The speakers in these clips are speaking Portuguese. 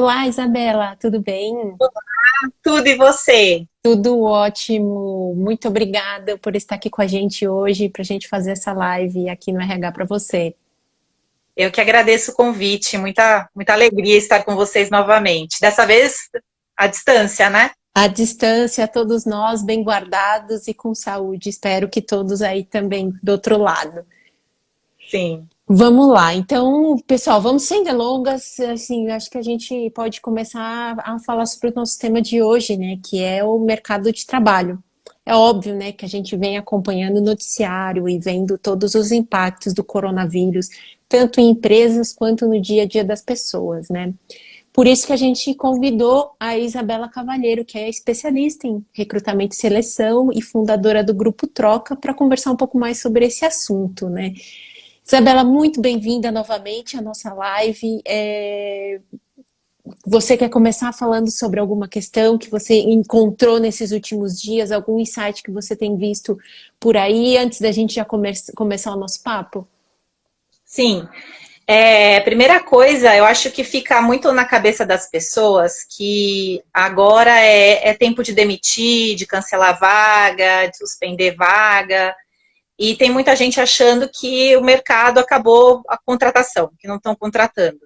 Olá, Isabela, tudo bem? Tudo e você? Tudo ótimo. Muito obrigada por estar aqui com a gente hoje para a gente fazer essa live aqui no RH para você. Eu que agradeço o convite, muita alegria estar com vocês novamente. Dessa vez, à distância, né? À distância, todos nós bem guardados e com saúde. Espero que todos aí também do outro lado. Sim. Vamos lá. Então, pessoal, vamos sem delongas. Assim, acho que a gente pode começar a falar sobre o nosso tema de hoje, né? Que é o mercado de trabalho. É óbvio, né, que a gente vem acompanhando o noticiário e vendo todos os impactos do coronavírus, tanto em empresas quanto no dia a dia das pessoas, né? Por isso que a gente convidou a Isabela Cavalheiro, que é especialista em recrutamento e seleção e fundadora do Grupo Troca, para conversar um pouco mais sobre esse assunto, né? Isabela, muito bem-vinda novamente à nossa live. Você quer começar falando sobre alguma questão que você encontrou nesses últimos dias, algum insight que você tem visto por aí, antes da gente já começar o nosso papo? Sim. Primeira coisa, eu acho que fica muito na cabeça das pessoas que agora é tempo de demitir, de cancelar vaga, de suspender vaga. E tem muita gente achando que o mercado acabou a contratação, que não estão contratando.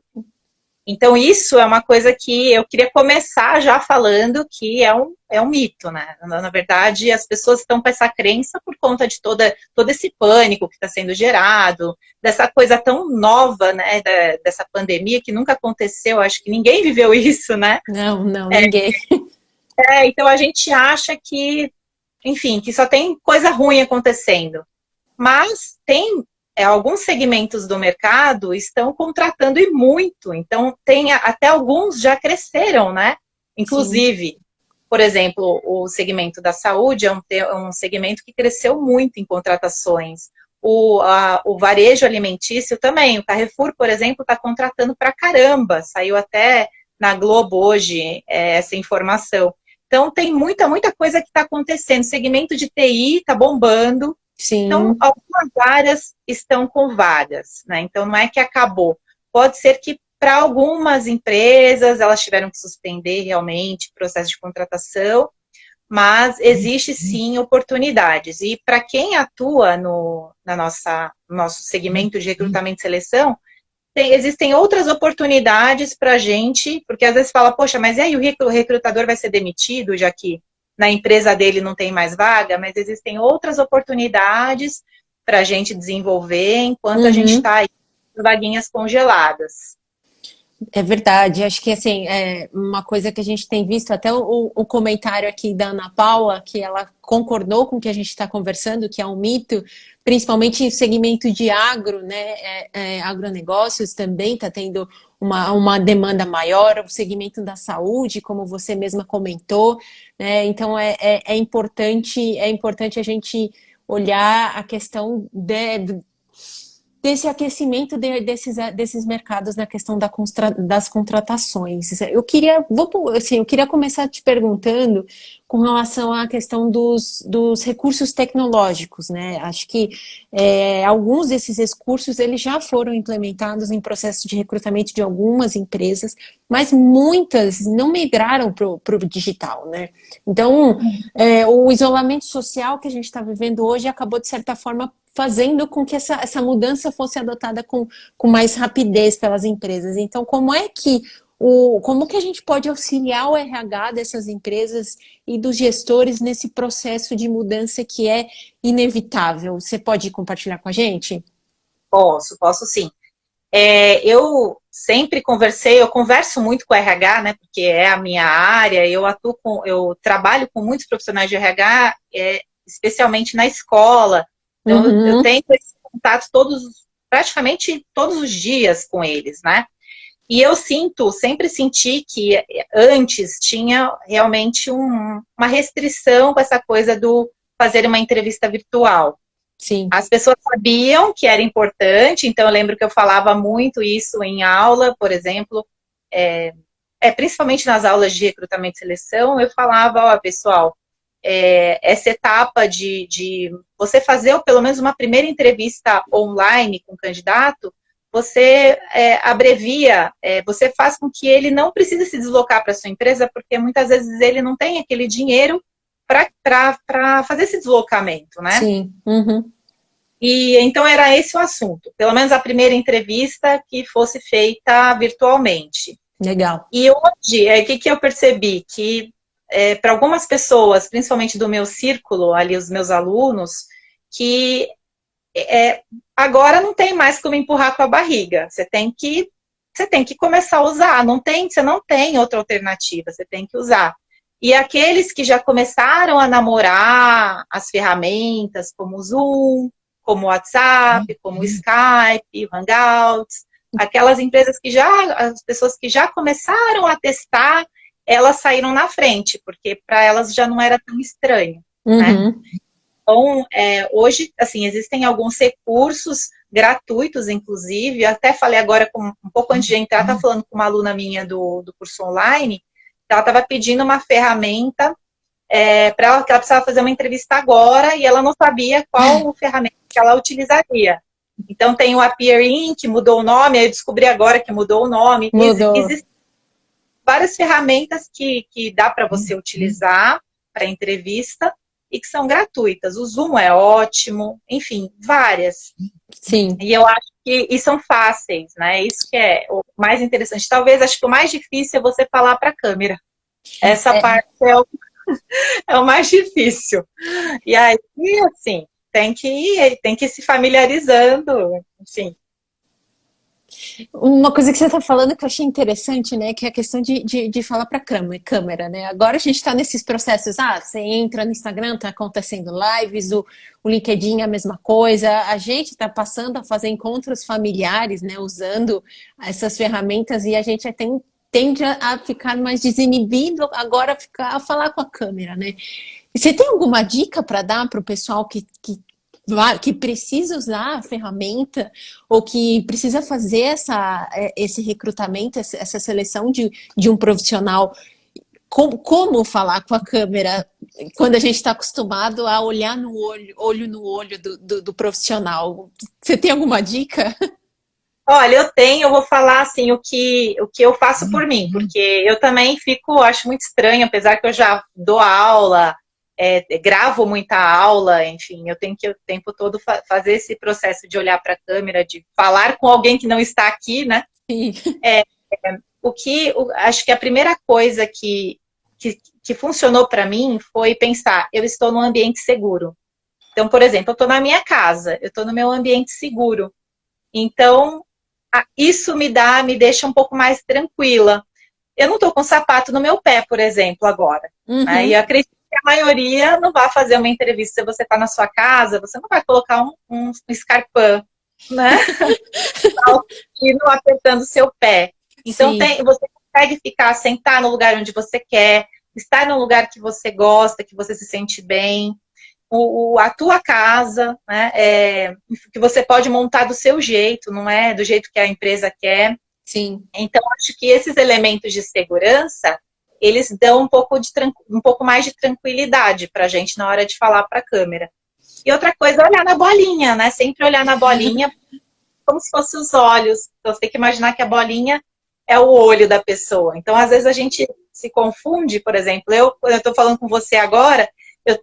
Então, isso é uma coisa que eu queria começar já falando que é um mito, né? Na verdade, as pessoas estão com essa crença por conta de todo esse pânico que está sendo gerado, dessa coisa tão nova, né? Dessa pandemia que nunca aconteceu, acho que ninguém viveu isso, né? Não, não, ninguém. Então a gente acha que, enfim, que só tem coisa ruim acontecendo. Mas tem alguns segmentos do mercado estão contratando e muito. Então, tem até alguns já cresceram, né? Sim, Inclusive, por exemplo, o segmento da saúde é um segmento que cresceu muito em contratações. O varejo alimentício também. O Carrefour, por exemplo, está contratando para caramba. Saiu até na Globo hoje essa informação. Então, tem muita coisa que está acontecendo. O segmento de TI está bombando. Então, sim. algumas áreas estão com vagas, né? Então, não é que acabou. Pode ser que para algumas empresas elas tiveram que suspender realmente o processo de contratação, mas existe sim oportunidades. E para quem atua no nosso segmento de recrutamento e seleção, existem outras oportunidades para a gente, porque às vezes fala, poxa, mas e aí o recrutador vai ser demitido, já que na empresa dele não tem mais vaga, mas existem outras oportunidades para a gente desenvolver enquanto a gente Uhum. está aí com vaguinhas congeladas. É verdade, acho que assim, é uma coisa que a gente tem visto, até o comentário aqui da Ana Paula, que ela concordou com o que a gente está conversando, que é um mito, principalmente em segmento de agro, né? Agronegócios também está tendo uma demanda maior, o segmento da saúde, como você mesma comentou, né? Então é importante a gente olhar a questão desse aquecimento desses mercados na questão das contratações. Eu queria começar te perguntando com relação à questão dos recursos tecnológicos, né? Acho que alguns desses recursos eles já foram implementados em processo de recrutamento de algumas empresas, mas muitas não migraram para o digital, né? Então, o isolamento social que a gente está vivendo hoje acabou, de certa forma, fazendo com que essa mudança fosse adotada com mais rapidez pelas empresas. Então, como que a gente pode auxiliar o RH dessas empresas e dos gestores nesse processo de mudança que é inevitável? Você pode compartilhar com a gente? Posso sim. Eu converso muito com o RH, né, porque é a minha área, eu trabalho com muitos profissionais de RH, especialmente na escola, então eu Uhum, tenho esse contato praticamente todos os dias com eles, né, e eu sempre senti que antes tinha realmente uma restrição com essa coisa do fazer uma entrevista virtual. sim, As pessoas sabiam que era importante, então eu lembro que eu falava muito isso em aula, por exemplo, principalmente nas aulas de recrutamento e seleção, eu falava, ó, pessoal, essa etapa de você fazer pelo menos uma primeira entrevista online com o candidato você abrevia, você faz com que ele não precise se deslocar para sua empresa, porque muitas vezes ele não tem aquele dinheiro para fazer esse deslocamento, né? Sim. Uhum. E então era esse o assunto, pelo menos a primeira entrevista que fosse feita virtualmente. Legal. E hoje, o que eu percebi? Que para algumas pessoas, principalmente do meu círculo, ali os meus alunos, que agora não tem mais como empurrar com a barriga. Você tem que começar a usar. Você não tem outra alternativa, você tem que usar. E aqueles que já começaram a namorar as ferramentas como o Zoom, como o WhatsApp, como o Skype, o Hangouts, aquelas empresas as pessoas que já começaram a testar, elas saíram na frente, porque para elas já não era tão estranho, né? Uhum. Então, hoje, assim, existem alguns recursos gratuitos, inclusive, eu até falei agora, um pouco antes de entrar, estava falando com uma aluna minha do curso online, ela estava pedindo uma ferramenta para ela, que ela precisava fazer uma entrevista agora, e ela não sabia qual ferramenta que ela utilizaria. Então, tem o Appear que mudou o nome, aí eu descobri agora que mudou o nome. Mudou. Existem várias ferramentas que dá para você utilizar para entrevista, e que são gratuitas. O Zoom é ótimo, enfim, várias. Sim. E eu acho que são fáceis, né? Isso que é o mais interessante. Talvez, acho que o mais difícil é você falar para a câmera. Essa parte é o mais difícil. E aí, assim, tem que ir se familiarizando, enfim. Uma coisa que você está falando que eu achei interessante, né? Que é a questão de falar para a câmera, né? Agora a gente está nesses processos. Você entra no Instagram, está acontecendo lives, o LinkedIn é a mesma coisa. A gente está passando a fazer encontros familiares, né? Usando essas ferramentas e a gente tende a ficar mais desinibido agora a falar com a câmera, né? E você tem alguma dica para dar para o pessoal que precisa usar a ferramenta ou que precisa fazer esse recrutamento, essa seleção de um profissional? Como falar com a câmera quando a gente está acostumado a olhar no olho no olho do profissional? Você tem alguma dica? Olha, eu vou falar assim o que eu faço por mim, porque eu também acho muito estranho, apesar que eu já dou aula, gravo muita aula, enfim, eu tenho que o tempo todo fazer esse processo de olhar para a câmera, de falar com alguém que não está aqui, né? Sim. Acho que a primeira coisa que funcionou para mim foi pensar, eu estou num ambiente seguro. Então, por exemplo, eu estou na minha casa, eu estou no meu ambiente seguro. Então, isso me deixa um pouco mais tranquila. Eu não estou com sapato no meu pé, por exemplo, agora. Uhum. Né? E eu acredito que a maioria não vai fazer uma entrevista. Se você está na sua casa, você não vai colocar um escarpão, né? E não apertando o seu pé. Então, você consegue sentar no lugar onde você quer, estar no lugar que você gosta, que você se sente bem. A tua casa, né, que você pode montar do seu jeito, não é do jeito que a empresa quer. Sim. Então, acho que esses elementos de segurança, eles dão um pouco mais de tranquilidade para a gente na hora de falar para a câmera. E outra coisa é olhar na bolinha, né? Sempre olhar na bolinha como se fossem os olhos. Então, você tem que imaginar que a bolinha é o olho da pessoa. Então, às vezes a gente se confunde, por exemplo, quando eu estou falando com você agora, eu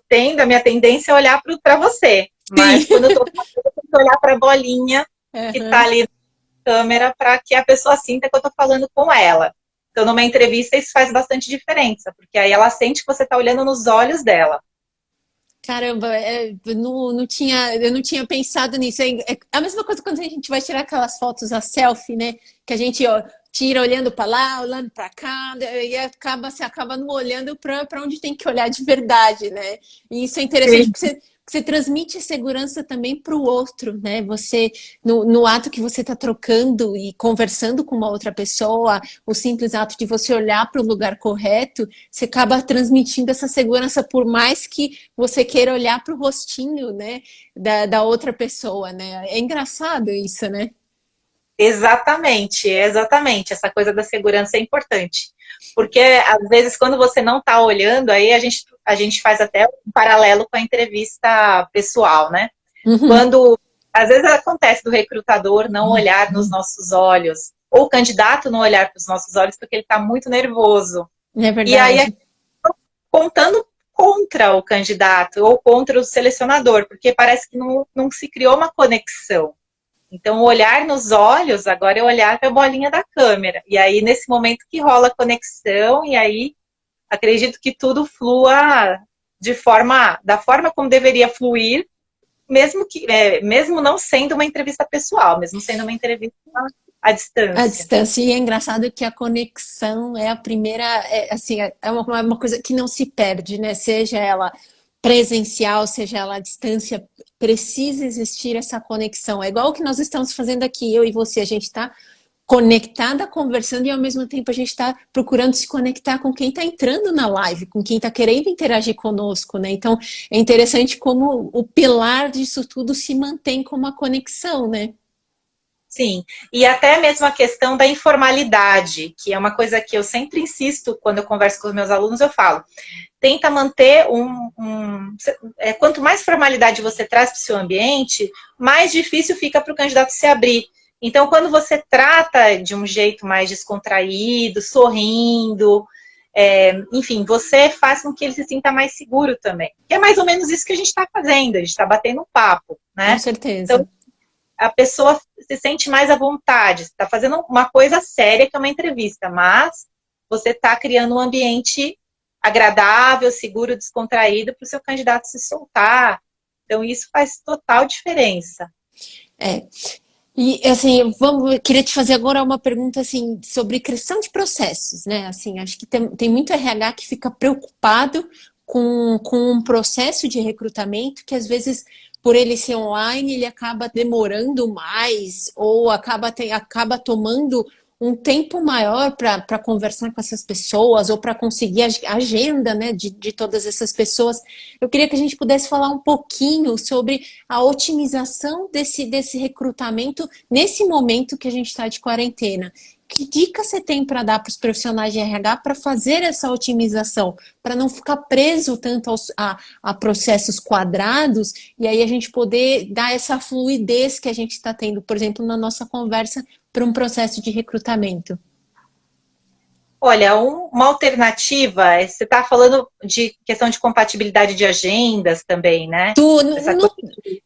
tendo a minha tendência a olhar para você. Mas quando eu estou falando, eu tenho que olhar para a bolinha que está ali na câmera para que a pessoa sinta que eu estou falando com ela. Então, numa entrevista, isso faz bastante diferença, porque aí ela sente que você está olhando nos olhos dela. Caramba, eu não tinha pensado nisso. É a mesma coisa quando a gente vai tirar aquelas fotos a selfie, né? Que a gente tira olhando para lá, olhando para cá, e você acaba não olhando para onde tem que olhar de verdade, né? E isso é interessante porque você transmite segurança também para o outro, né? Você, no ato que você está trocando e conversando com uma outra pessoa, o simples ato de você olhar para o lugar correto, você acaba transmitindo essa segurança, por mais que você queira olhar para o rostinho, né, da outra pessoa, né? É engraçado isso, né? Exatamente. Essa coisa da segurança é importante. Porque, às vezes, quando você não está olhando, aí a gente faz até um paralelo com a entrevista pessoal, né? Uhum. Quando Às vezes acontece do recrutador não olhar nos nossos olhos, ou o candidato não olhar para os nossos olhos porque ele está muito nervoso. É E aí, verdade. contando contra o candidato ou contra o selecionador, porque parece que não se criou uma conexão. Então, o olhar nos olhos, agora é olhar para a bolinha da câmera. E aí, nesse momento que rola a conexão, e aí acredito que tudo flua da forma como deveria fluir, mesmo não sendo uma entrevista pessoal, mesmo sendo uma entrevista à A distância. distância, e é engraçado que a conexão é a primeira, assim, é uma coisa que não se perde, né? Seja ela presencial, seja ela à distância, precisa existir essa conexão. É igual o que nós estamos fazendo aqui, eu e você, a gente está conectada, conversando e ao mesmo tempo a gente está procurando se conectar com quem está entrando na live, com quem está querendo interagir conosco, né? Então é interessante como o pilar disso tudo se mantém como a conexão, né? Sim, e até mesmo a questão da informalidade, que é uma coisa que eu sempre insisto quando eu converso com os meus alunos, eu falo, tenta manter quanto mais formalidade você traz para o seu ambiente, mais difícil fica para o candidato se abrir. Então, quando você trata de um jeito mais descontraído, sorrindo, enfim, você faz com que ele se sinta mais seguro também. Que é mais ou menos isso que a gente está fazendo, a gente está batendo um papo, Com né? certeza. Então, a pessoa se sente mais à vontade. Você está fazendo uma coisa séria, que é uma entrevista, mas você está criando um ambiente agradável, seguro, descontraído para o seu candidato se soltar. Então, isso faz total diferença. É. E assim, queria te fazer agora uma pergunta assim sobre criação de processos, né? Assim, acho que tem muito RH que fica preocupado com um processo de recrutamento que às vezes, por ele ser online, ele acaba demorando mais ou acaba tomando um tempo maior para conversar com essas pessoas ou para conseguir a agenda, né, de todas essas pessoas. Eu queria que a gente pudesse falar um pouquinho sobre a otimização desse recrutamento nesse momento que a gente está de quarentena. Que dica você tem para dar para os profissionais de RH para fazer essa otimização, para não ficar preso tanto a processos quadrados e aí a gente poder dar essa fluidez que a gente está tendo, por exemplo, na nossa conversa para um processo de recrutamento? Olha, uma alternativa, você está falando de questão de compatibilidade de agendas também, né? Essa coisa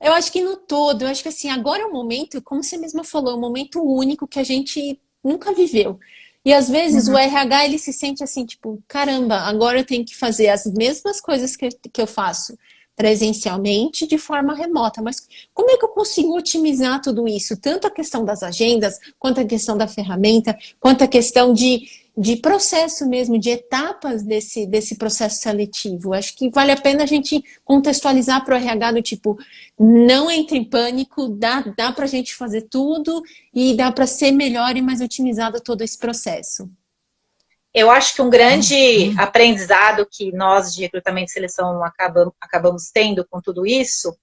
Eu acho que no todo, eu acho que assim, agora é um momento, como você mesma falou, é um momento único que a gente nunca viveu. E às vezes o Uhum. RH ele se sente assim, tipo, caramba, agora eu tenho que fazer as mesmas coisas que eu faço presencialmente de forma remota. Mas como é que eu consigo otimizar tudo isso? Tanto a questão das agendas, quanto a questão da ferramenta, quanto a questão de processo mesmo, de etapas desse processo seletivo. Acho que vale a pena a gente contextualizar para o RH do tipo, não entre em pânico, dá para a gente fazer tudo e dá para ser melhor e mais otimizado todo esse processo. Eu acho que um grande aprendizado que nós de recrutamento e seleção acabamos tendo com tudo isso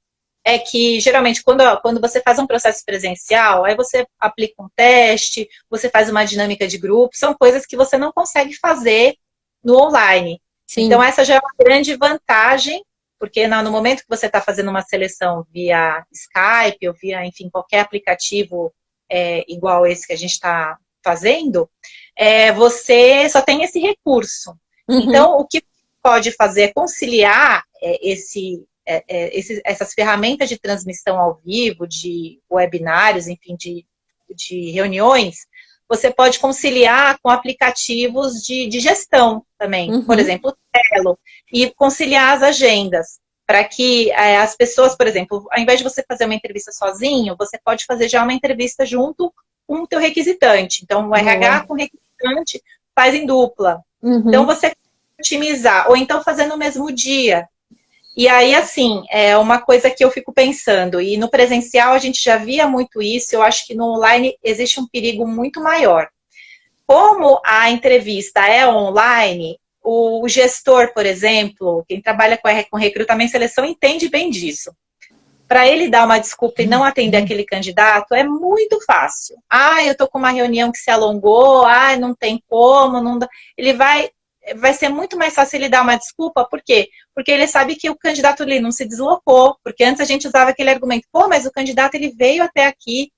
é que, geralmente, quando você faz um processo presencial, aí você aplica um teste, você faz uma dinâmica de grupo, são coisas que você não consegue fazer no online. Então, Sim. essa já é uma grande vantagem, porque no momento que você está fazendo uma seleção via Skype ou via, enfim, qualquer aplicativo igual esse que a gente está fazendo, você só tem esse recurso. Uhum. Então, o que pode fazer é conciliar essas ferramentas de transmissão ao vivo, de webinários, enfim, de reuniões, você pode conciliar com aplicativos de gestão também, por Uhum. exemplo, o Trello, e conciliar as agendas, para que as pessoas, por exemplo, ao invés de você fazer uma entrevista sozinho, você pode fazer já uma entrevista junto com o teu requisitante. Então, o RH Boa. com o requisitante faz em dupla. Então, Uhum. você otimizar, ou então fazer no mesmo dia. E aí, assim, é uma coisa que eu fico pensando, e no presencial a gente já via muito isso, eu acho que no online existe um perigo muito maior. Como a entrevista é online, o gestor, por exemplo, quem trabalha com recrutamento e seleção, entende bem disso. Para ele dar uma desculpa e não atender aquele candidato é muito fácil. Ah, eu estou com uma reunião que se alongou, ah, não tem como, não dá. Ele vai vai ser muito mais fácil ele dar uma desculpa, por quê? Porque ele sabe que o candidato ali não se deslocou, porque antes a gente usava aquele argumento, pô, mas o candidato ele veio até aqui,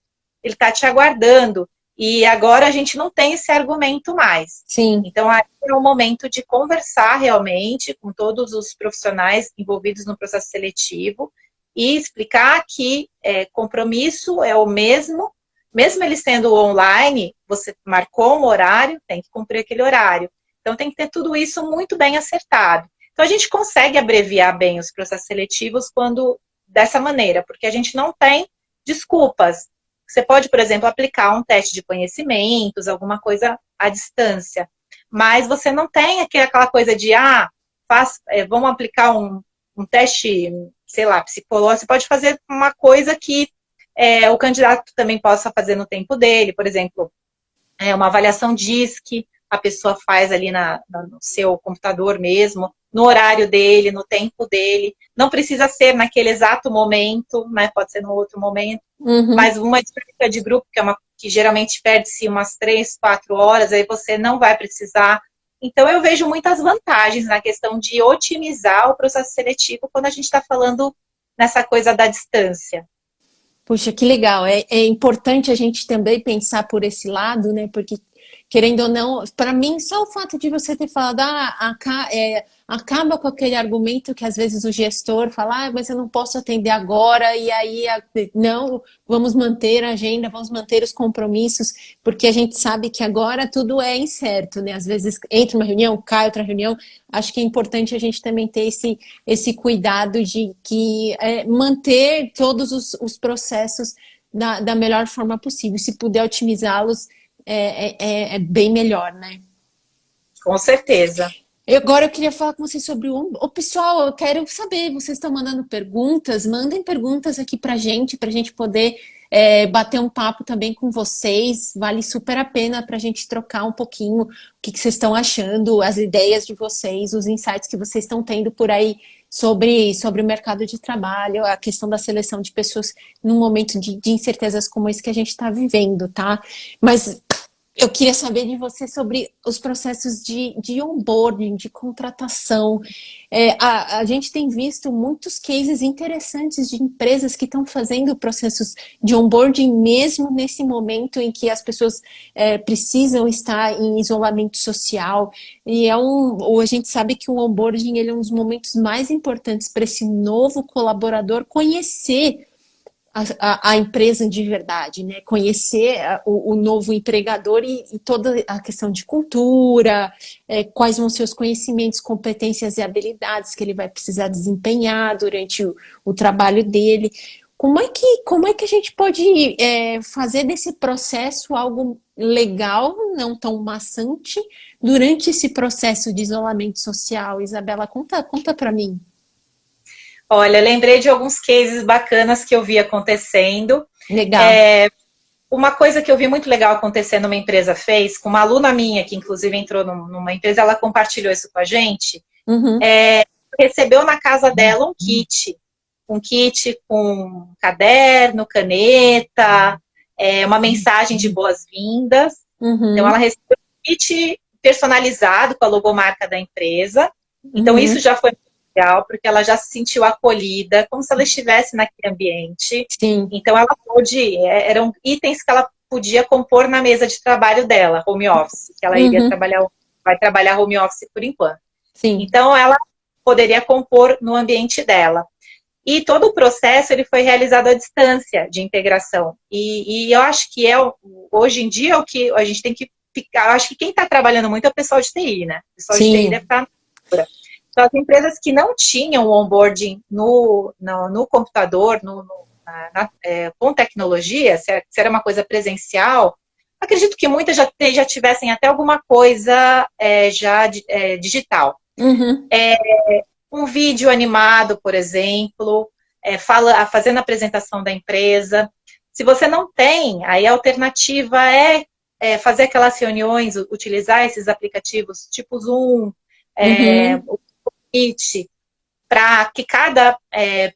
ele está te aguardando, e agora a gente não tem esse argumento mais. Sim. Então, aí é o momento de conversar realmente com todos os profissionais envolvidos no processo seletivo e explicar que compromisso é o mesmo ele sendo online, você marcou um horário, tem que cumprir aquele horário. Então, tem que ter tudo isso muito bem acertado. Então, a gente consegue abreviar bem os processos seletivos quando dessa maneira, porque a gente não tem desculpas. Você pode, por exemplo, aplicar um teste de conhecimentos, alguma coisa à distância, mas você não tem aquela coisa de, vamos aplicar um teste, sei lá, psicológico. Você pode fazer uma coisa que o candidato também possa fazer no tempo dele, por exemplo, uma avaliação DISC, a pessoa faz ali no seu computador mesmo, no horário dele, no tempo dele. Não precisa ser naquele exato momento, né? Pode ser no outro momento. Uhum. Mas uma dinâmica de grupo, que geralmente perde-se umas 3, 4 horas, aí você não vai precisar. Então, eu vejo muitas vantagens na questão de otimizar o processo seletivo quando a gente está falando nessa coisa da distância. Puxa, que legal. É importante a gente também pensar por esse lado, né? Porque, querendo ou não, para mim, só o fato de você ter falado, acaba com aquele argumento que às vezes o gestor fala, mas eu não posso atender agora, e aí, não, vamos manter a agenda, vamos manter os compromissos, porque a gente sabe que agora tudo é incerto, né? Às vezes entra uma reunião, cai outra reunião. Acho que é importante a gente também ter esse cuidado de manter todos os processos da melhor forma possível. Se puder otimizá-los, é bem melhor, né? Com certeza. Agora eu queria falar com vocês sobre o pessoal, eu quero saber, vocês estão mandando perguntas, mandem perguntas aqui pra gente poder bater um papo também com vocês, vale super a pena pra gente trocar um pouquinho o que vocês estão achando, as ideias de vocês, os insights que vocês estão tendo por aí sobre o mercado de trabalho, a questão da seleção de pessoas num momento de incertezas como esse que a gente está vivendo, tá? Mas eu queria saber de você sobre os processos de onboarding, de contratação. A gente tem visto muitos cases interessantes de empresas que estão fazendo processos de onboarding mesmo nesse momento em que as pessoas precisam estar em isolamento social. E a gente sabe que o onboarding ele é um dos momentos mais importantes para esse novo colaborador conhecer a empresa de verdade, né? Conhecer o novo empregador e toda a questão de cultura, quais vão ser os conhecimentos, competências e habilidades que ele vai precisar desempenhar durante o trabalho dele. Como é que a gente pode fazer desse processo algo legal, não tão maçante, durante esse processo de isolamento social? Isabela, conta para mim. Olha, lembrei de alguns cases bacanas que eu vi acontecendo. Legal. Uma coisa que eu vi muito legal acontecendo, uma empresa fez, com uma aluna minha, que inclusive entrou numa empresa, ela compartilhou isso com a gente, Uhum. Recebeu na casa dela um kit com caderno, caneta, uma mensagem de boas-vindas. Uhum. Então, ela recebeu um kit personalizado com a logomarca da empresa. Então, isso já foi legal, porque ela já se sentiu acolhida, como se ela estivesse naquele ambiente. Sim. Então, ela pôde, eram itens que ela podia compor na mesa de trabalho dela, home office, que ela iria vai trabalhar home office por enquanto. Sim. Então, ela poderia compor no ambiente dela. E todo o processo ele foi realizado à distância de integração. E eu acho que hoje em dia, o que a gente tem que ficar. Eu acho que quem está trabalhando muito é o pessoal de TI, né? O pessoal de TI deve estar. Então, as empresas que não tinham o onboarding no computador, com tecnologia, se era uma coisa presencial, acredito que muitas já tivessem até alguma coisa digital. Uhum. Um vídeo animado, por exemplo, fazendo a apresentação da empresa. Se você não tem, aí a alternativa é fazer aquelas reuniões, utilizar esses aplicativos tipo Zoom, o Meet, para que cada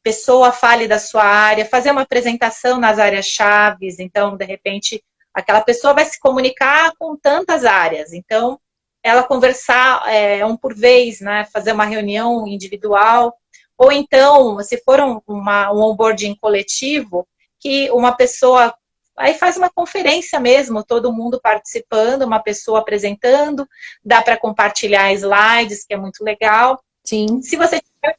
pessoa fale da sua área, fazer uma apresentação nas áreas-chave. Então, de repente, aquela pessoa vai se comunicar com tantas áreas. Então, ela conversar um por vez, né? Fazer uma reunião individual, ou então, se for um onboarding coletivo, que uma pessoa, aí faz uma conferência mesmo, todo mundo participando, uma pessoa apresentando, dá para compartilhar slides, que é muito legal. Sim. Se você tiver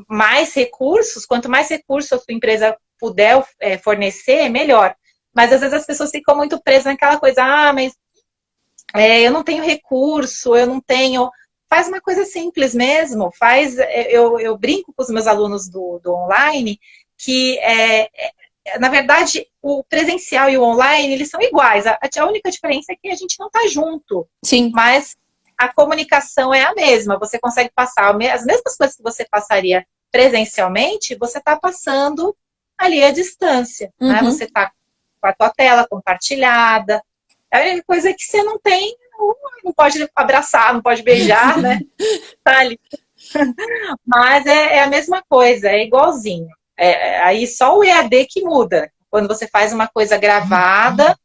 mais recursos, quanto mais recursos a sua empresa puder fornecer, melhor. Mas às vezes as pessoas ficam muito presas naquela coisa, mas eu não tenho recurso, eu não tenho... Faz uma coisa simples mesmo, eu brinco com os meus alunos do online, que na verdade o presencial e o online, eles são iguais, a única diferença é que a gente não está junto. Sim. Mas a comunicação é a mesma, você consegue passar as mesmas coisas que você passaria presencialmente, você está passando ali à distância, né? Você está com a tua tela compartilhada, a única coisa é que você não tem, não pode abraçar, não pode beijar, né? Tá ali. Mas é a mesma coisa, é igualzinho. Aí só o EAD que muda. Quando você faz uma coisa gravada,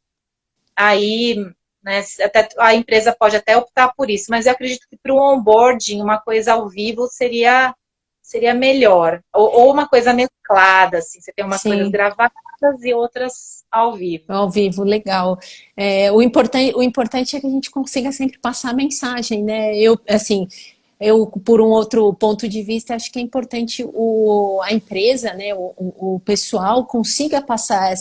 aí, né, até, a empresa pode até optar por isso, mas eu acredito que para o onboarding, uma coisa ao vivo seria melhor. Ou uma coisa mesclada, assim, você tem umas coisas gravadas e outras ao vivo. Ao vivo, legal. O importante é que a gente consiga sempre passar a mensagem, né? Eu, por um outro ponto de vista, acho que é importante a empresa, né, o pessoal consiga passar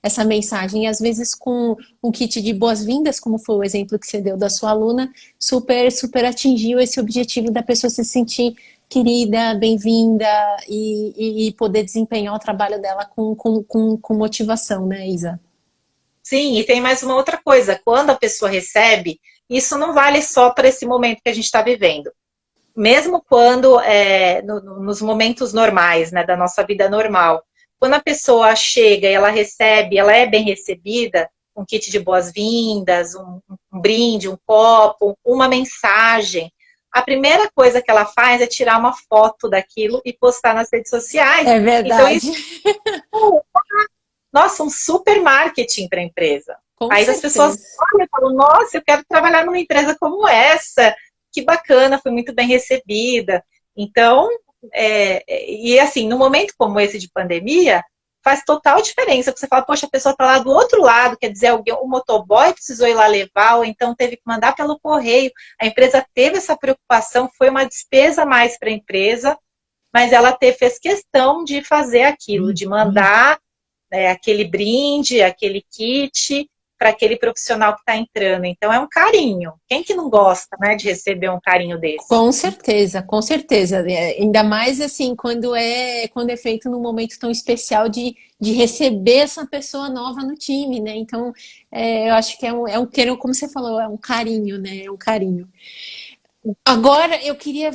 essa mensagem, e às vezes com um kit de boas-vindas, como foi o exemplo que você deu da sua aluna, super atingiu esse objetivo da pessoa se sentir querida, bem-vinda e poder desempenhar o trabalho dela com motivação, né, Isa? Sim, e tem mais uma outra coisa, quando a pessoa recebe, isso não vale só para esse momento que a gente está vivendo. Mesmo quando, nos momentos normais, né, da nossa vida normal, quando a pessoa chega e ela recebe, ela é bem recebida, um kit de boas-vindas, um brinde, um copo, uma mensagem, a primeira coisa que ela faz é tirar uma foto daquilo e postar nas redes sociais. É verdade. Então, isso, nossa, um super marketing para a empresa. Com Aí certeza. as pessoas olham e falam, nossa, eu quero trabalhar numa empresa como essa, que bacana, fui muito bem recebida. Então, e assim, num momento como esse de pandemia, faz total diferença. Você fala, poxa, a pessoa está lá do outro lado, quer dizer, o motoboy precisou ir lá levar, ou então teve que mandar pelo correio. A empresa teve essa preocupação, foi uma despesa a mais para a empresa, mas ela fez questão de fazer aquilo, de mandar aquele brinde, aquele kit para aquele profissional que está entrando. Então, é um carinho. Quem que não gosta, né, de receber um carinho desse? Com certeza, com certeza. Ainda mais assim, quando é feito num momento tão especial de receber essa pessoa nova no time, né? Então, eu acho que como você falou, é um carinho, né? É um carinho. Agora,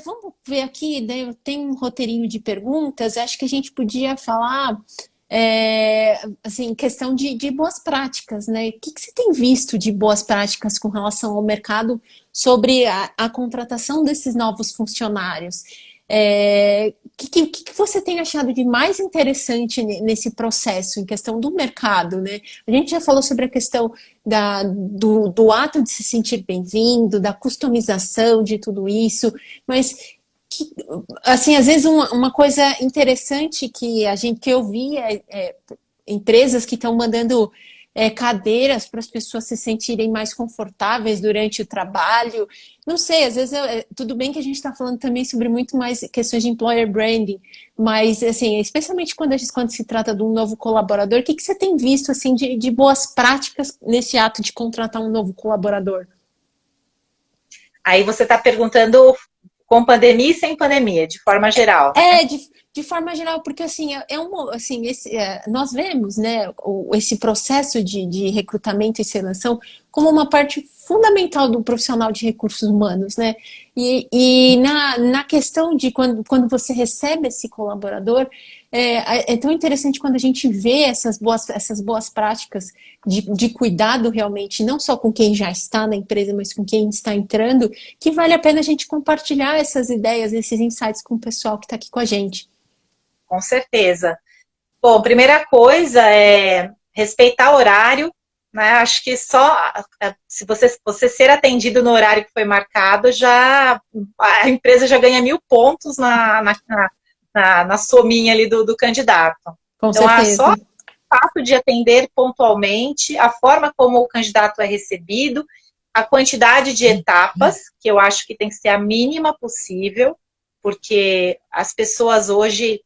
vamos ver aqui, né? Eu tenho um roteirinho de perguntas, acho que a gente podia falar assim, questão de boas práticas, né? O que você tem visto de boas práticas com relação ao mercado sobre a contratação desses novos funcionários? Que você tem achado de mais interessante nesse processo, em questão do mercado, né? A gente já falou sobre a questão do ato de se sentir bem-vindo, da customização de tudo isso, mas assim, às vezes uma coisa interessante que eu vi empresas que estão mandando cadeiras para as pessoas se sentirem mais confortáveis durante o trabalho. Não sei, às vezes tudo bem que a gente está falando também sobre muito mais questões de employer branding, mas assim, especialmente quando se trata de um novo colaborador, o que você tem visto assim de boas práticas nesse ato de contratar um novo colaborador? Aí você está perguntando com pandemia e sem pandemia, de forma geral. De forma geral, porque assim, nós vemos, né, esse processo de recrutamento e seleção como uma parte fundamental do profissional de recursos humanos, né? E na questão de quando você recebe esse colaborador, é tão interessante quando a gente vê essas boas práticas de cuidado realmente, não só com quem já está na empresa, mas com quem está entrando, que vale a pena a gente compartilhar essas ideias, esses insights com o pessoal que está aqui com a gente. Com certeza. Bom, primeira coisa é respeitar horário, né? Acho que só se você ser atendido no horário que foi marcado, já a empresa já ganha 1.000 pontos na sominha ali do candidato. Com Então, só certeza. o fato de atender pontualmente, a forma como o candidato é recebido, a quantidade de etapas, que eu acho que tem que ser a mínima possível, porque as pessoas hoje,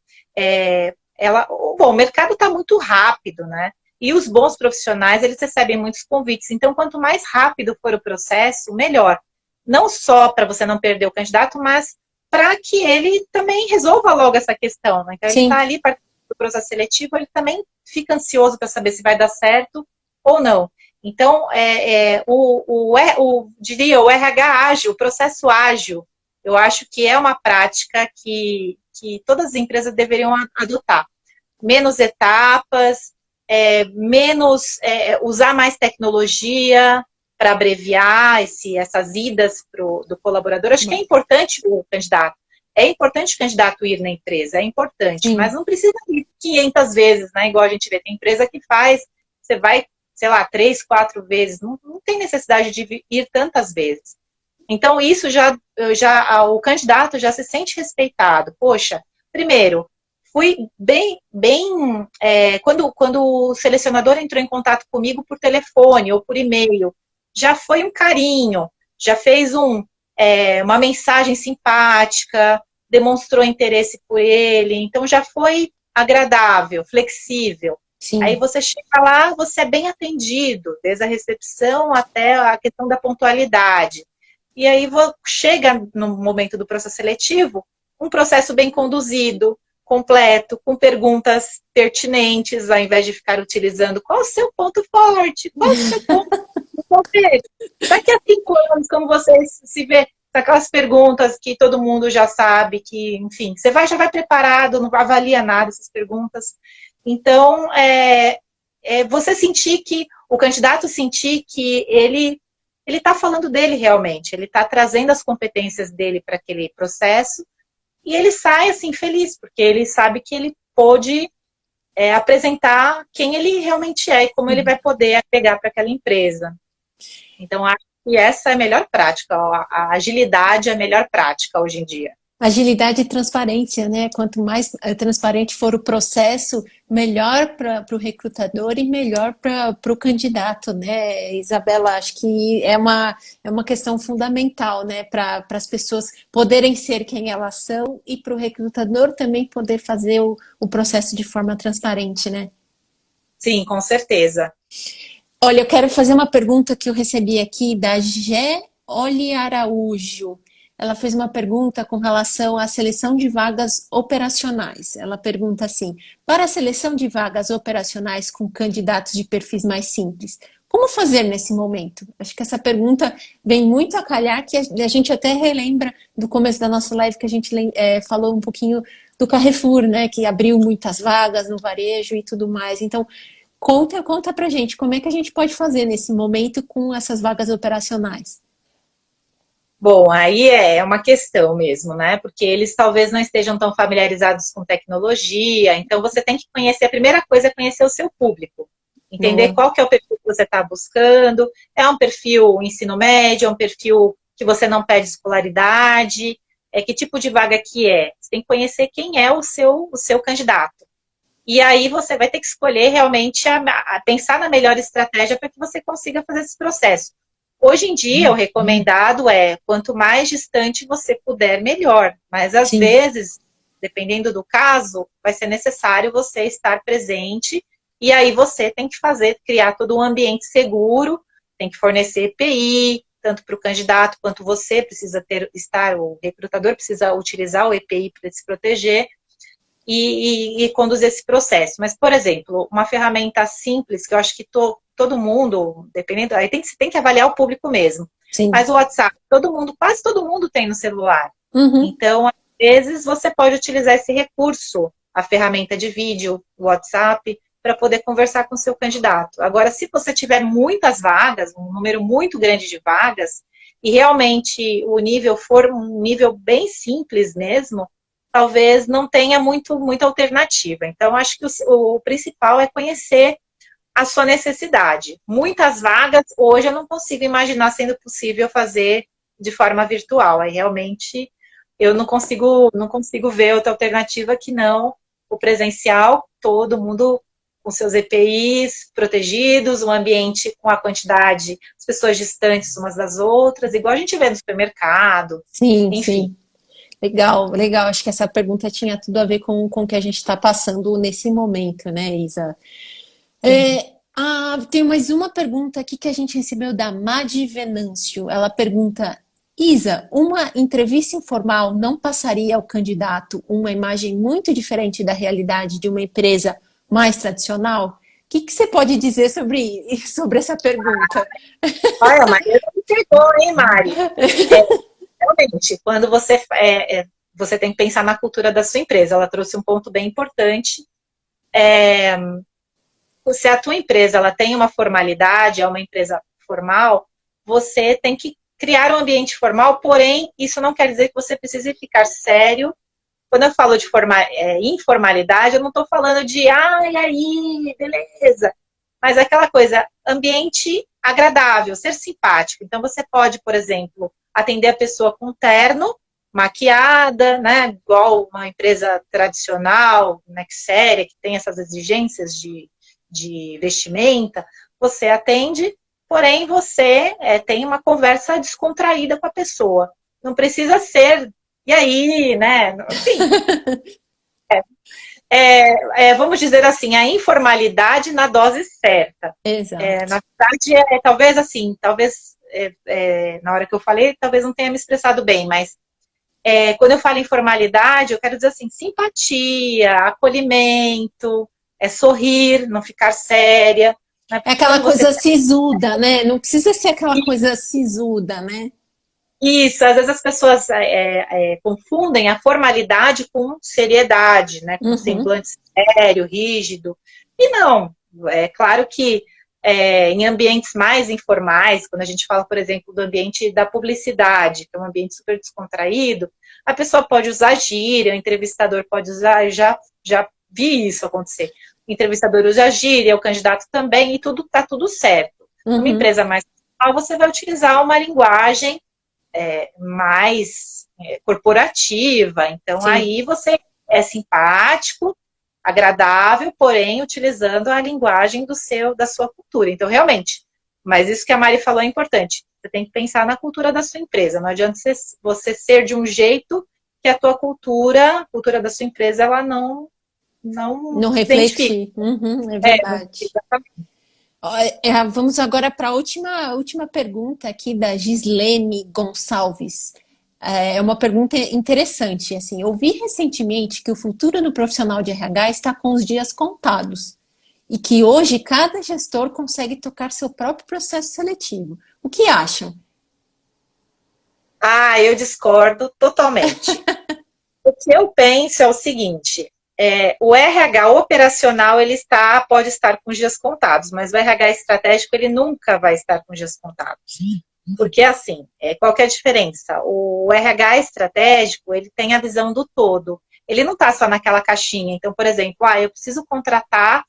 o mercado está muito rápido, né? E os bons profissionais, eles recebem muitos convites. Então, quanto mais rápido for o processo, melhor. Não só para você não perder o candidato, mas para que ele também resolva logo essa questão, né? Então, ele Sim. está ali participando do processo seletivo, ele também fica ansioso para saber se vai dar certo ou não. Então, diria, o RH ágil, o processo ágil, eu acho que é uma prática que todas as empresas deveriam adotar. Menos etapas, usar mais tecnologia para abreviar essas idas do colaborador. Acho que é importante o candidato. É importante o candidato ir na empresa, é importante, Sim. mas não precisa ir 500 vezes, né? Igual a gente vê, tem empresa que faz, você vai, sei lá, 3, 4 vezes, não tem necessidade de ir tantas vezes. Então, isso o candidato já se sente respeitado. Poxa, primeiro, fui quando o selecionador entrou em contato comigo por telefone ou por e-mail, já foi um carinho, já fez uma mensagem simpática, demonstrou interesse por ele, então já foi agradável, flexível. Sim. Aí você chega lá, você é bem atendido, desde a recepção até a questão da pontualidade. E aí chega no momento do processo seletivo, um processo bem conduzido, completo, com perguntas pertinentes, ao invés de ficar utilizando qual o seu ponto forte, qual o seu ponto forte. Daqui a 5 anos, como você se vê, aquelas perguntas que todo mundo já sabe, que, enfim, você já vai preparado, não avalia nada essas perguntas. Então, você sentir o candidato sentir que ele está falando dele realmente, ele está trazendo as competências dele para aquele processo, e ele sai assim feliz, porque ele sabe que ele pôde apresentar quem ele realmente é e como ele vai poder agregar para aquela empresa. Então, acho que essa é a melhor prática, a agilidade é a melhor prática hoje em dia. Agilidade e transparência, né? Quanto mais transparente for o processo, melhor para o recrutador e melhor para o candidato, né? Isabela, acho que é uma questão fundamental, né? Para as pessoas poderem ser quem elas são e para o recrutador também poder fazer o processo de forma transparente, né? Sim, com certeza. Olha, eu quero fazer uma pergunta que eu recebi aqui da Gé Oli Araújo. Ela fez uma pergunta com relação à seleção de vagas operacionais. Ela pergunta assim: para a seleção de vagas operacionais com candidatos de perfis mais simples, como fazer nesse momento? Acho que essa pergunta vem muito a calhar, que a gente até relembra do começo da nossa live, que a gente falou um pouquinho do Carrefour, né? Que abriu muitas vagas no varejo e tudo mais. Então, conta pra gente, como é que a gente pode fazer nesse momento com essas vagas operacionais? Bom, aí é uma questão mesmo, né? Porque eles talvez não estejam tão familiarizados com tecnologia, então você tem que conhecer, a primeira coisa é conhecer o seu público. Entender qual que é o perfil que você está buscando, é um perfil ensino médio, é um perfil que você não pede escolaridade, que tipo de vaga que é. Você tem que conhecer quem é o seu candidato. E aí você vai ter que escolher realmente, pensar na melhor estratégia para que você consiga fazer esse processo. Hoje em dia, o recomendado é, quanto mais distante você puder, melhor. Mas, às Sim. vezes, dependendo do caso, vai ser necessário você estar presente. E aí você tem que criar todo um ambiente seguro, tem que fornecer EPI, tanto para o candidato quanto você precisa o recrutador precisa utilizar o EPI para se proteger e conduzir esse processo. Mas, por exemplo, uma ferramenta simples, que eu acho que todo mundo, dependendo, aí tem que avaliar o público mesmo. Sim. Mas o WhatsApp, quase todo mundo tem no celular. Uhum. Então, às vezes, você pode utilizar esse recurso, a ferramenta de vídeo, o WhatsApp, para poder conversar com o seu candidato. Agora, se você tiver muitas vagas, um número muito grande de vagas, e realmente o nível for um nível bem simples mesmo, talvez não tenha muita alternativa. Então, acho que o principal é conhecer a sua necessidade. Muitas vagas, hoje eu não consigo imaginar sendo possível fazer de forma virtual. Aí realmente eu não consigo ver outra alternativa que não o presencial, todo mundo com seus EPIs protegidos, um ambiente com a quantidade, as pessoas distantes umas das outras, igual a gente vê no supermercado, Sim, enfim. sim. Legal, legal. Acho que essa pergunta tinha tudo a ver com o que a gente está passando nesse momento, né, Isa? Sim. Tem mais uma pergunta aqui que a gente recebeu da Madi Venâncio. Ela pergunta: Isa, uma entrevista informal não passaria ao candidato uma imagem muito diferente da realidade de uma empresa mais tradicional? O que você pode dizer sobre essa pergunta? Olha, Maria, me pegou, hein, Mari? Realmente, quando você tem que pensar na cultura da sua empresa. Ela trouxe um ponto bem importante. Se a tua empresa ela tem uma formalidade, é uma empresa formal, você tem que criar um ambiente formal, porém, isso não quer dizer que você precise ficar sério. Quando eu falo de informalidade, eu não estou falando de, e aí, beleza. Mas aquela coisa, ambiente agradável, ser simpático. Então, você pode, por exemplo, atender a pessoa com terno, maquiada, né, igual uma empresa tradicional, né, séria, que tem essas exigências de vestimenta. Você atende, porém, você tem uma conversa descontraída com a pessoa. Não precisa ser, e aí, né, enfim. Vamos dizer assim, a informalidade na dose certa. Exato. Na verdade, talvez assim, na hora que eu falei, talvez não tenha me expressado bem, mas quando eu falo informalidade, eu quero dizer assim, simpatia, acolhimento, sorrir, não ficar séria. Né? É Porque aquela quando você coisa sisuda, né? Não precisa ser aquela coisa sisuda, né? Isso, às vezes as pessoas confundem a formalidade com seriedade, né? Com Uhum. semblante sério, rígido. E não, é claro que em ambientes mais informais, quando a gente fala, por exemplo, do ambiente da publicidade, que é um ambiente super descontraído, a pessoa pode usar gíria, o entrevistador pode usar, eu já vi isso acontecer. O entrevistador usa gíria, o candidato também, e tudo está tudo certo. Numa Uhum. empresa mais formal, você vai utilizar uma linguagem mais corporativa. Então, Sim. aí você é simpático, agradável, porém utilizando a linguagem da sua cultura. Então, realmente, mas isso que a Mari falou é importante. Você tem que pensar na cultura da sua empresa. Não adianta você ser de um jeito que a tua cultura, a cultura da sua empresa, ela não Não se identifica. refletir. Uhum, é Não, verdade. exatamente. Vamos agora para a última pergunta aqui da Gislene Gonçalves. É uma pergunta interessante. Assim, eu vi recentemente que o futuro do profissional de RH está com os dias contados e que hoje cada gestor consegue tocar seu próprio processo seletivo. O que acham? Eu discordo totalmente. O que eu penso é o seguinte: o RH operacional pode estar com dias contados, mas o RH estratégico ele nunca vai estar com dias contados. Porque assim, qual que é a diferença? O RH estratégico ele tem a visão do todo. Ele não está só naquela caixinha. Então, por exemplo, eu preciso contratar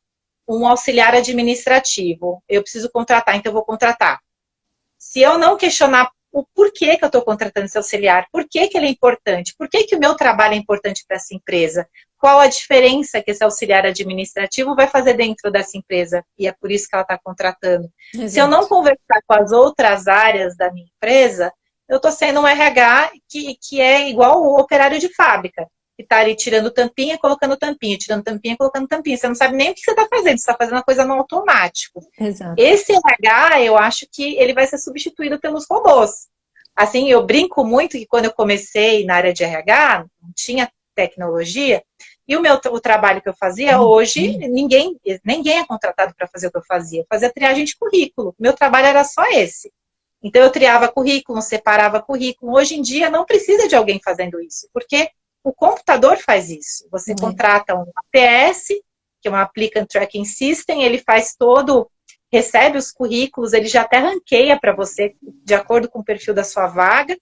um auxiliar administrativo. Eu preciso contratar, então eu vou contratar. Se eu não questionar o porquê que eu estou contratando esse auxiliar, por que ele é importante, por que o meu trabalho é importante para essa empresa, qual a diferença que esse auxiliar administrativo vai fazer dentro dessa empresa, e é por isso que ela está contratando. Se eu não Exato. conversar com as outras áreas da minha empresa, eu estou sendo um RH que é igual o operário de fábrica, que está ali tirando tampinha, colocando tampinha, tirando tampinha, colocando tampinha. Você não sabe nem o que você está fazendo, você está fazendo uma coisa no automático. Exato. Esse RH, eu acho que ele vai ser substituído pelos robôs. Assim, eu brinco muito que quando eu comecei na área de RH, não tinha tecnologia, e o trabalho que eu fazia, hoje, ninguém é contratado para fazer o que eu fazia. Eu fazia triagem de currículo. Meu trabalho era só esse. Então, eu triava currículo, separava currículo. Hoje em dia, não precisa de alguém fazendo isso, porque o computador faz isso. Você contrata um ATS, que é um Applicant Tracking System, ele faz recebe os currículos, ele já até ranqueia para você de acordo com o perfil da sua vaga,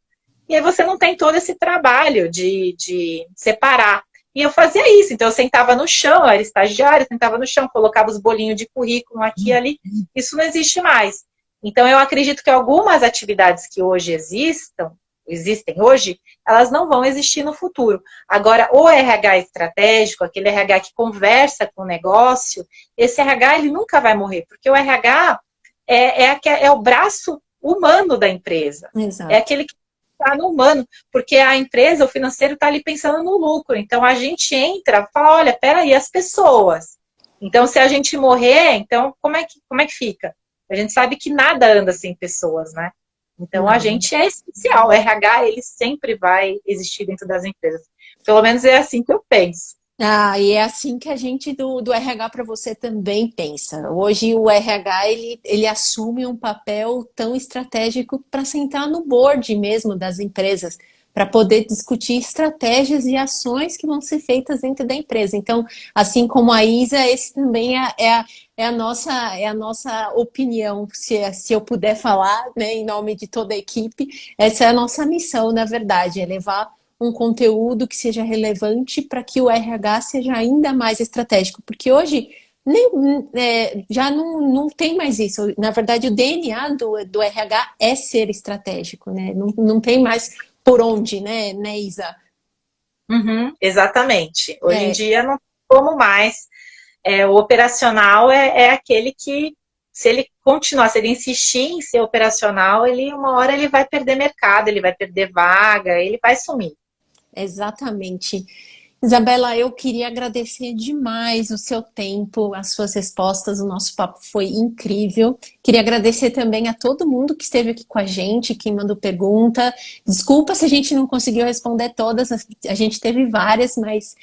e aí você não tem todo esse trabalho de separar. E eu fazia isso, então eu sentava no chão, eu era estagiária, sentava no chão, colocava os bolinhos de currículo aqui e ali. Isso não existe mais. Então eu acredito que algumas atividades que hoje existem hoje, elas não vão existir no futuro. Agora, o RH estratégico, aquele RH que conversa com o negócio, esse RH ele nunca vai morrer, porque o RH é o braço humano da empresa. Exato. É aquele que está no humano, porque a empresa, o financeiro está ali pensando no lucro. Então a gente entra e fala, olha, peraí, as pessoas. Então, se a gente morrer, então como é que fica? A gente sabe que nada anda sem pessoas, né? Então a gente é essencial. O RH, ele sempre vai existir dentro das empresas. Pelo menos é assim que eu penso. Ah, e é assim que a gente do RH para você também pensa. Hoje o RH ele assume um papel tão estratégico para sentar no board mesmo das empresas, para poder discutir estratégias e ações que vão ser feitas dentro da empresa. Então, assim como a Isa, esse também é a nossa opinião, se eu puder falar, né, em nome de toda a equipe, essa é a nossa missão, na verdade, é levar um conteúdo que seja relevante para que o RH seja ainda mais estratégico, porque hoje já não tem mais isso. Na verdade, o DNA do RH é ser estratégico, né? Não tem mais por onde, né, Isa? Uhum, exatamente. Hoje em É, dia não tem como mais. O operacional é aquele que, se ele continuar, se ele insistir em ser operacional, uma hora ele vai perder mercado, ele vai perder vaga, ele vai sumir. exatamente. Isabela, eu queria agradecer demais o seu tempo, as suas respostas, o nosso papo foi incrível. Queria agradecer também a todo mundo que esteve aqui com a gente, quem mandou pergunta. Desculpa se a gente não conseguiu responder todas, a gente teve várias, mas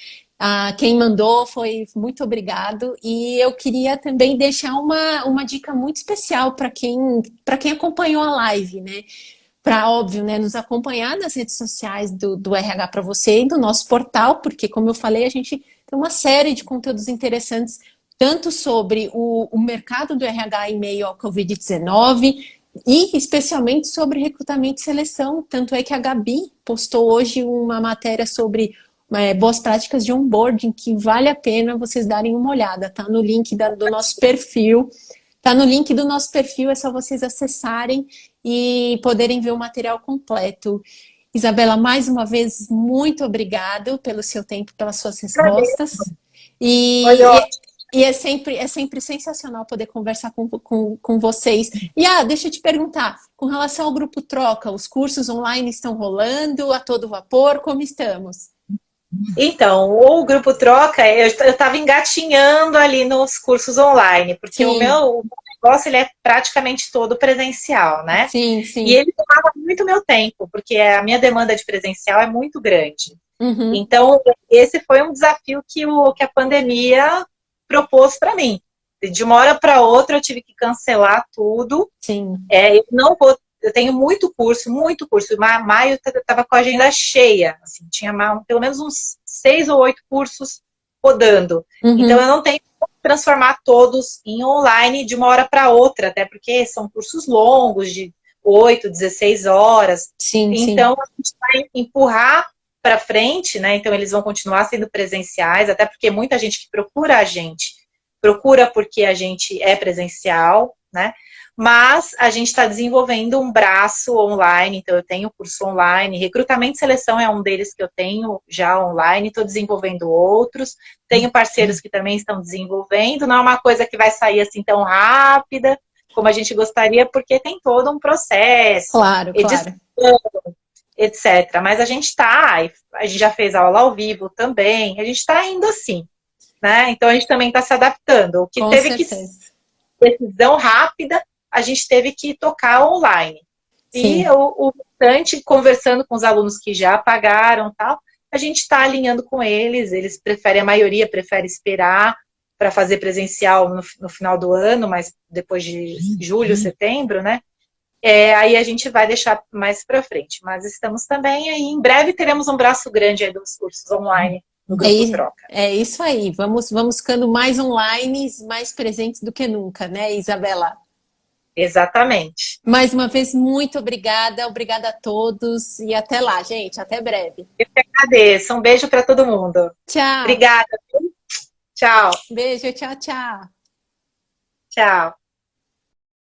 quem mandou foi muito obrigado. E eu queria também deixar uma dica muito especial para quem acompanhou a live, né? Para, óbvio, né, nos acompanhar nas redes sociais do RH para você e do nosso portal, porque, como eu falei, a gente tem uma série de conteúdos interessantes, tanto sobre o mercado do RH em meio ao Covid-19 e especialmente sobre recrutamento e seleção. Tanto é que a Gabi postou hoje uma matéria sobre boas práticas de onboarding, que vale a pena vocês darem uma olhada, tá no link do nosso perfil. Tá no link do nosso perfil, é só vocês acessarem e poderem ver o material completo. Isabela, mais uma vez, muito obrigado pelo seu tempo, pelas suas respostas. Foi E, e, ótimo. e é sempre sensacional poder conversar com vocês. E deixa eu te perguntar, com relação ao Grupo Troca, os cursos online estão rolando a todo vapor? Como estamos? Então, o Grupo Troca, eu estava engatinhando ali nos cursos online, porque Sim, o negócio ele é praticamente todo presencial, né? sim, E sim. ele tomava muito meu tempo, porque a minha demanda de presencial é muito grande. Uhum, Então, esse foi um desafio que a pandemia propôs para mim. De uma hora para outra, eu tive que cancelar tudo. sim. Eu não vou. Eu tenho muito curso, muito curso. Em maio eu estava com a agenda cheia. Assim, tinha pelo menos uns 6 ou 8 cursos rodando. Então, eu Uhum, não tenho como transformar todos em online de uma hora para outra, até porque são cursos longos, de 8, 16 horas. sim, sim. Então, a gente vai empurrar para frente, né? Então, eles vão continuar sendo presenciais, até porque muita gente que procura a gente procura porque a gente é presencial, né? Mas a gente está desenvolvendo um braço online, então eu tenho curso online, recrutamento e seleção é um deles que eu tenho já online, estou desenvolvendo outros, tenho parceiros que também estão desenvolvendo, não é uma coisa que vai sair assim tão rápida como a gente gostaria, porque tem todo um processo, Claro, edição, claro. etc. Mas a gente já fez aula ao vivo também, a gente está indo assim, né? Então a gente também está se adaptando. O que Com teve que certeza. decisão rápida, a gente teve que tocar online. E Sim. o restante, conversando com os alunos que já pagaram tal, a gente está alinhando com eles preferem, a maioria prefere esperar para fazer presencial no final do ano, mas depois de julho, setembro, né? Aí a gente vai deixar mais para frente. Mas estamos também aí, em breve teremos um braço grande aí dos cursos online no Grupo Troca. É isso aí. Vamos ficando mais online, mais presentes do que nunca, né, Isabela? Exatamente. Mais uma vez, muito obrigada. Obrigada a todos. E até lá, gente. Até breve. Eu que agradeço. Um beijo para todo mundo. Tchau. Obrigada. Tchau. Beijo. Tchau, tchau. Tchau.